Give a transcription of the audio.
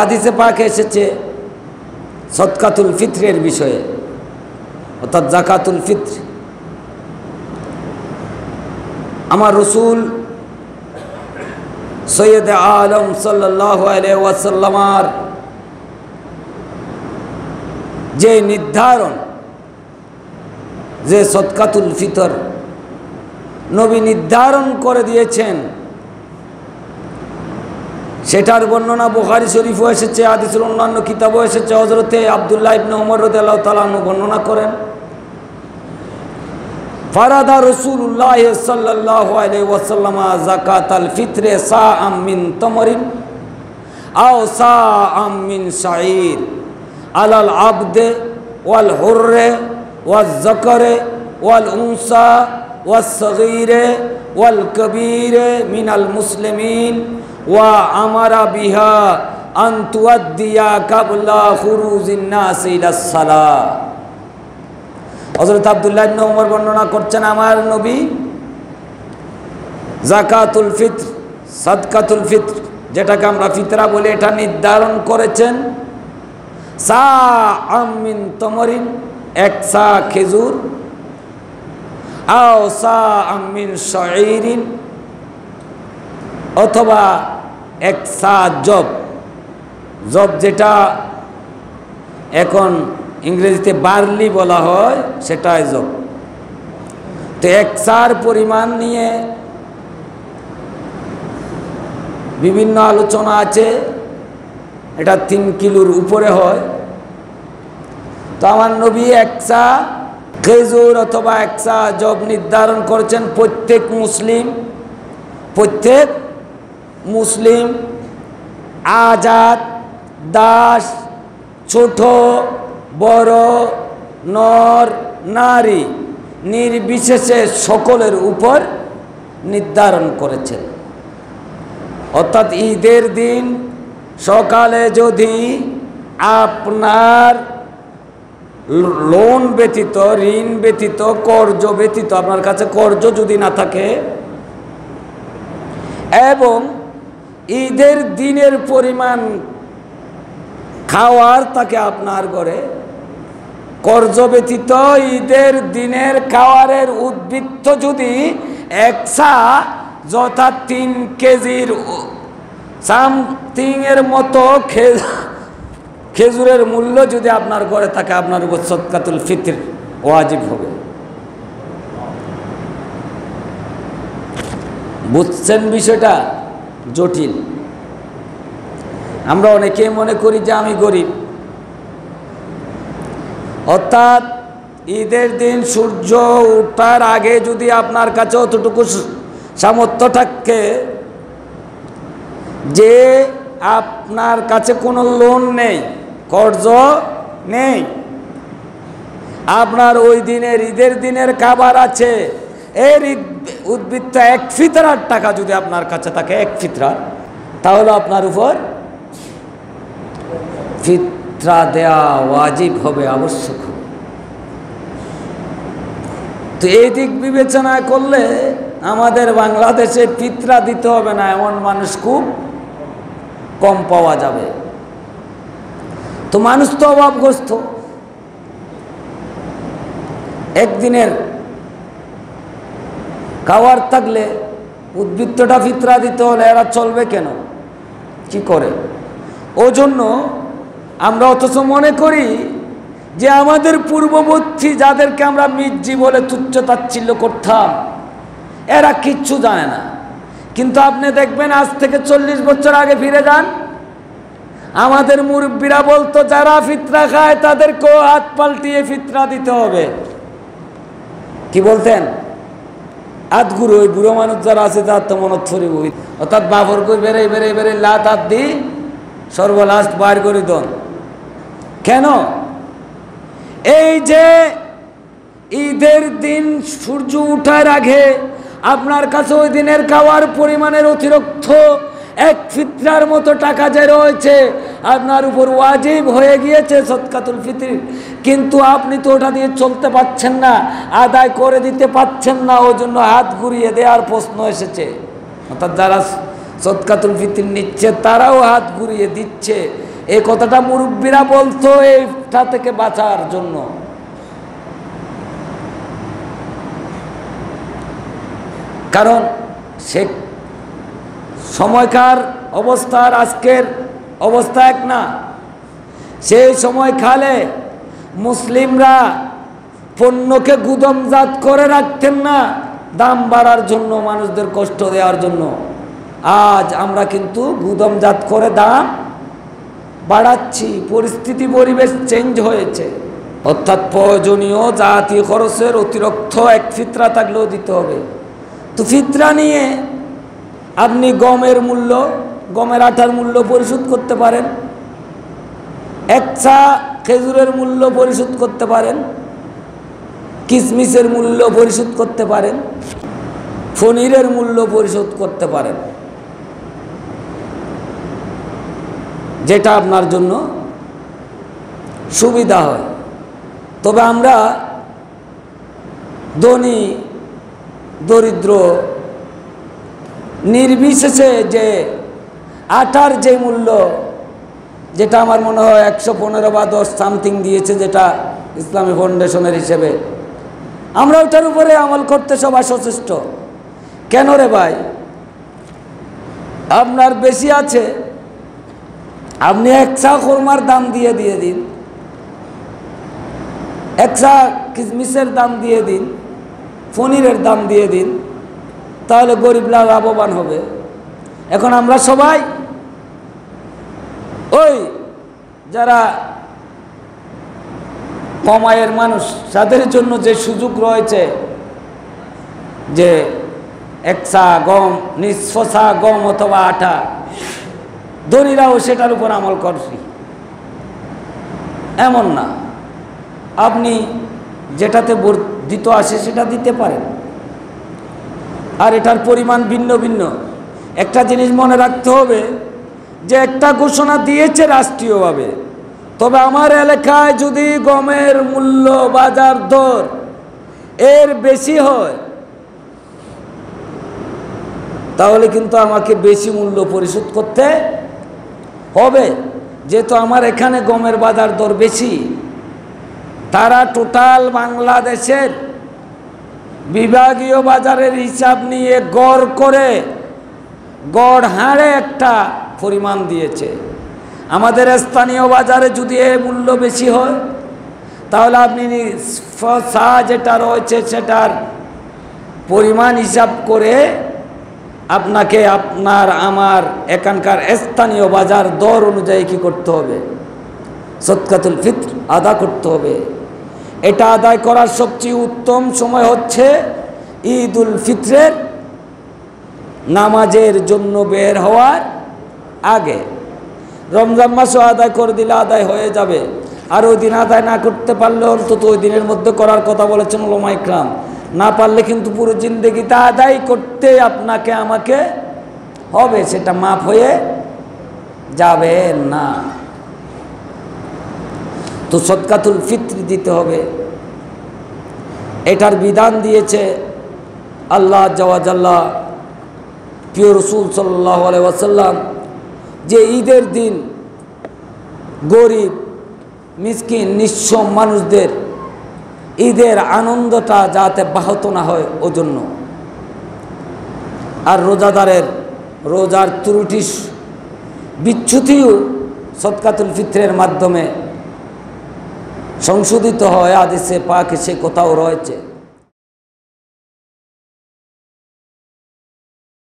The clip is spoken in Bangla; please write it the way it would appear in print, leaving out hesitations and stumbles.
হাদিসে পাকে এসেছে সদকাতুল ফিত্রের বিষয়ে, অর্থাৎ যাকাতুল ফিত্র। আমার রসুল সৈয়দ আলম সাল্লাল্লাহু আলাইহি ওয়াসাল্লামার যে নির্ধারণ, যে সদকাতুল ফিতর নবী নির্ধারণ করে দিয়েছেন, সেটার বর্ণনা বুখারী শরীফও এসেছে, হাদিসের অন্যান্য কিতাবও এসেছে। হযরতে আব্দুল্লাহ ইবনে ওমর রাদিয়াল্লাহু তাআলা আনহু বর্ণনা করেন, ফারাদা রাসূলুল্লাহ সাল্লাল্লাহু আলাইহি ওয়াসাল্লাম যাকাতাল ফিত্রে সাআম মিন তামরিন আও সাআম মিন শাঈর আলাল আবদে ওয়াল হুররে ওয়াল যাকারে ওয়াল উনসা ওয়াস সাগীরে ওয়াল কবীরে মিনাল মুসলিমিন ওয়া আমারা বিহা আন তুআদ্দিয়া কাবলা খুরুজিন নাস ইলাস সালাহ। হযরত আব্দুল্লাহ ইবনে ওমর বর্ণনা করছেন, আমার নবী যাকাতুল ফিত্র, সাদকাতুল ফিত্র, যেটাকে আমরা ফিতরা বলি, এটা নির্ধারণ করেছেন সাআম মিন তামরিন, এক সা খেজুর, আও সাআম মিন শাঈরিন, অথবা এক সা জব, জব যেটা এখন ইংরেজিতে বার্লি বলা হয়, সেটাই জব। তো এক সার পরিমাণ নিয়ে বিভিন্ন আলোচনা আছে, এটা 3 কিলোর উপরে হয়। তো আমার নবী এক সা খেজুর অথবা এক সা জব নির্ধারণ করেছেন প্রত্যেক মুসলিম আজাদ, দাস, ছোট বড়, নর নারী নির্বিশেষে সকলের উপর নির্ধারণ করেছেন। অর্থাৎ ঈদের দিন সকালে যদি আপনার লোন ব্যতীত, ঋণ ব্যতীত, কর্জ ব্যতীত, আপনার কাছে কর্জ যদি না থাকে, এবং ঈদের দিনের পরিমাণ খাওয়ার থাকে আপনার ঘরে, কর্জ ব্যতীত ঈদের দিনের খাওয়ারের উদ্বৃত্ত যদি একসা, যথা 3 কেজির সামথিং এর মতো খেজুরের মূল্য যদি আপনার ঘরে থাকে, আপনার উপর সদকাতুল ফিত্র ওয়াজিব হবে। বুঝছেন বিষয়টা? জটিল। আমরা অনেকেই মনে করি যে আমি গরিব, অর্থাৎ ঈদের দিন সূর্য ওঠার আগে যদি আপনার কাছে অতটুকু সামর্থ্য থাকে যে আপনার কাছে কোনো লোন নেই, কর্জ নেই, আপনার ওই দিনের ঈদের দিনের খাবার আছে, এর উদ্বৃত্ত 1 ফিতরার টাকা যদি আপনার কাছে থাকে, 1 ফিতরা, তাহলে আপনার উপর ফিতরা দেয়া ওয়াজিব হবে, আবশ্যক হবে। তো এই দিক বিবেচনা করলে আমাদের বাংলাদেশে ফিতরা দিতে হবে না এমন মানুষ খুব কম পাওয়া যাবে। তো মানুষ তো অভাবগ্রস্ত, একদিনের খাওয়ার থাকলে উদ্বৃত্তটা ফিতরা দিতে হলে এরা চলবে কেন, কি করে? ওজন্য আমরা অথচ মনে করি যে আমাদের পূর্ববর্তী যাদেরকে আমরা মির্জি বলে তুচ্ছ তাচ্ছিল্য করতাম, এরা কিচ্ছু জানে না। কিন্তু আপনি দেখবেন, আজ থেকে 40 বছর আগে ফিরে যান, আমাদের মুরব্বীরা বলতো যারা ফিতরা খায় তাদেরকেও হাত পাল্টিয়ে ফিতরা দিতে হবে। কি বলতেন? আতগুরু, ওই বুড়ো মানুষ যারা আছে তার তো মনত ফরিব, অর্থাৎ বাবর করে বেড়ে লাত হাত দি সর্বলাস্ট বার করে দন। কেন? এই যে ঈদের দিন সূর্য উঠার আগে আপনার কাছে ওই দিনের খাওয়ার পরিমাণের অতিরিক্ত 1 ফিতরার মতো টাকা যে রয়েছে, আপনার উপর ওয়াজিব হয়ে গিয়েছে সদকাতুল ফিত্র, কিন্তু আপনি তো ওটা দিয়ে চলতে পারছেন না, আদায় করে দিতে পারছেন না, ওই জন্য হাত ঘুরিয়ে দেওয়ার প্রশ্ন এসেছে। অর্থাৎ যারা সদকাতুল ফিত্র নিচ্ছে তারাও হাত ঘুরিয়ে দিচ্ছে, এই কথাটা মুরব্বীরা বলতো এইটা থেকে বাঁচার জন্য। কারণ সে সময়কার অবস্থার আজকের অবস্থা এক না। সেই সময়কালে মুসলিমরা পণ্যকে গুদামজাত করে রাখতেন না দাম বাড়ার জন্য, মানুষদের কষ্ট দেওয়ার জন্য। আজ আমরা কিন্তু গুদামজাত করে দাম বাড়াচ্ছি, পরিস্থিতি পরিবেশ চেঞ্জ হয়েছে। অর্থাৎ প্রয়োজনীয় জাতীয় খরচের অতিরিক্ত এক ফিতরা থাকলেও দিতে হবে। তো ফিতরা নিয়ে আপনি গমের মূল্য, গমের আটার মূল্য পরিশোধ করতে পারেন, এক চা খেজুরের মূল্য পরিশোধ করতে পারেন, কিশমিশের মূল্য পরিশোধ করতে পারেন, পনিরের মূল্য পরিশোধ করতে পারেন, যেটা আপনার জন্য সুবিধা হয়। তবে আমরা ধনী দরিদ্র নির্বিশেষে যে আটার যে মূল্য, যেটা আমার মনে হয় 115 বা 10 সামথিং দিয়েছে, যেটা ইসলামী ফাউন্ডেশনের হিসেবে, আমরা ওটার উপরে আমল করতে সবাই সচেষ্ট। কেন রে ভাই, আপনার বেশি আছে, আপনি এক চা খুরমার দাম দিয়ে দিন, এক চা কিশমিশের দাম দিয়ে দিন, পনিরের দাম দিয়ে দিন, তাহলে গরিবরা লাভবান হবে। এখন আমরা সবাই ওই যারা কম আয়ের মানুষ, তাদের জন্য যে সুযোগ রয়েছে যে এক চা গম, নিঃস্ব চা গম অথবা আটা, ধনীরাও সেটার উপর আমল করছি এমন না। আপনি যেটাতে বর্ধিত আসে সেটা দিতে পারেন, আর এটার পরিমাণ ভিন্ন ভিন্ন। একটা জিনিস মনে রাখতে হবে যে একটা ঘোষণা দিয়েছে রাষ্ট্রীয়ভাবে, তবে আমার এলাকায় যদি গমের মূল্য বাজার দর এর বেশি হয়, তাহলে কিন্তু আমাকে বেশি মূল্য পরিশোধ করতে হবে, যেহেতু আমার এখানে গমের বাজার দর বেশি। তারা টোটাল বাংলাদেশের বিভাগীয় বাজারের হিসাব নিয়ে গড় করে গড় হারে একটা পরিমাণ দিয়েছে। আমাদের স্থানীয় বাজারে যদি এর মূল্য বেশি হয়, তাহলে আপনি চা যেটা রয়েছে সেটার পরিমাণ হিসাব করে আপনাকে আপনার আমার এখানকার স্থানীয় বাজার দর অনুযায়ী কি করতে হবে, সদকাতুল ফিত্র আদা করতে হবে। এটা আদায় করার সবচেয়ে উত্তম সময় হচ্ছে ঈদুল ফিত্রের নামাজের জন্য বের হওয়ার আগে। রমজান মাসও আদায় করে দিলে আদায় হয়ে যাবে, আর ওই দিন আদায় না করতে পারলে অন্তত ওই দিনের মধ্যে করার কথা বলেছেন উলামা ইকরাম। না পারলে কিন্তু পুরো জিন্দেগিতে আদায় করতে আপনাকে আমাকে হবে, সেটা মাফ হয়ে যাবে না। তো সদকাতুল ফিত্র দিতে হবে, এটার বিধান দিয়েছে আল্লাহ জাওয়াজাল্লাহ, প্রিয় রাসূল সাল্লাল্লাহু আলাইহি ওয়াসাল্লাম, যে ঈদের দিন গরিব মিসকিন নিঃস্ব মানুষদের ঈদের আনন্দটা যাতে ব্যাহত না হয় ওজন্য। আর রোজাদারের রোজার ত্রুটি বিচ্যুতিও সদকাতুল ফিত্রের মাধ্যমে সংশোধিত হয়, হাদিসে পাকে সে কোথাও রয়েছে।